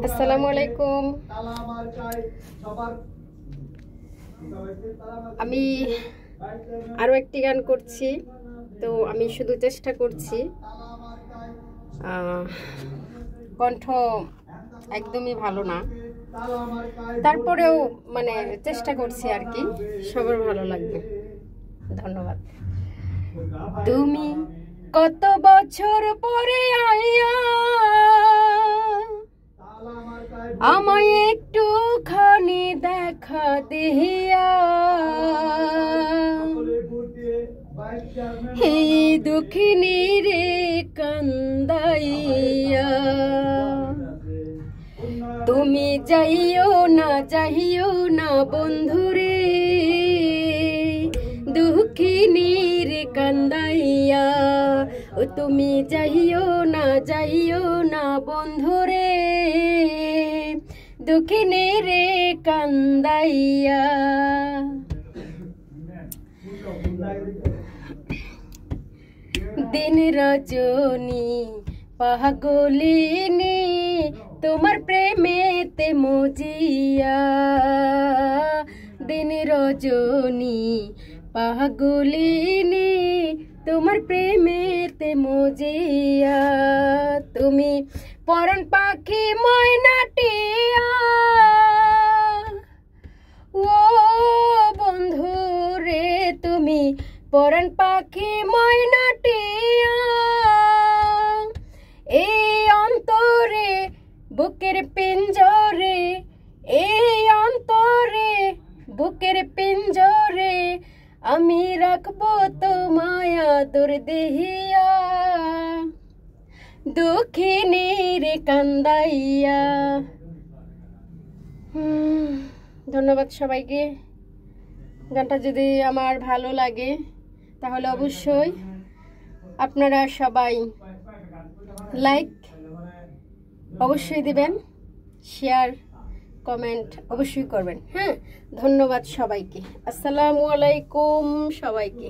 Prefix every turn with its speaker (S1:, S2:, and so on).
S1: আসসালামু আলাইকুম। আমি আরো একটি গান করছি, তো আমি শুধু চেষ্টা করছি, কণ্ঠ একদমই ভালো না, তারপরেও মানে চেষ্টা করছি আর কি, সবার ভালো লাগবে। ধন্যবাদ। তুমি কত বছর পরে আইয়া আমায় একটুখানি দেখা দিহিয়া, হে দুঃখিনী রে কান্দাইয়া, তুমি যাইও না বন্ধুরে, দুঃখিনী রে কান্দাইয়া, তুমি যাইও না বন্ধুরে, দুঃখিনী রে কান্দাইয়া। দিন রজনী পাগলিনী তোমার প্রেমেতে মজিয়া, দিন রজনী পাগলিনী তোমার প্রেমেতে মজিয়া, তুমি পরাণ পাখি ময়নাটিয়া, ও বন্ধু রে তুমি পরাণ পাখি ময়নাটিয়া, এই অন্তরে বুকের পিঞ্জরে, এই অন্তরে বুকের পিঞ্জরে, আমি রাখবো তোমায় আদর দেহিয়া, দুঃখিনী রে কান্দাইয়া। ধন্যবাদ সবাইকে। গানটা যদি আমার ভালো লাগে তাহলে অবশ্যই আপনারা সবাই লাইক অবশ্যই দিবেন, শেয়ার কমেন্ট অবশ্যই করবেন। হ্যাঁ, ধন্যবাদ সবাইকে। আসসালামু আলাইকুম সবাইকে।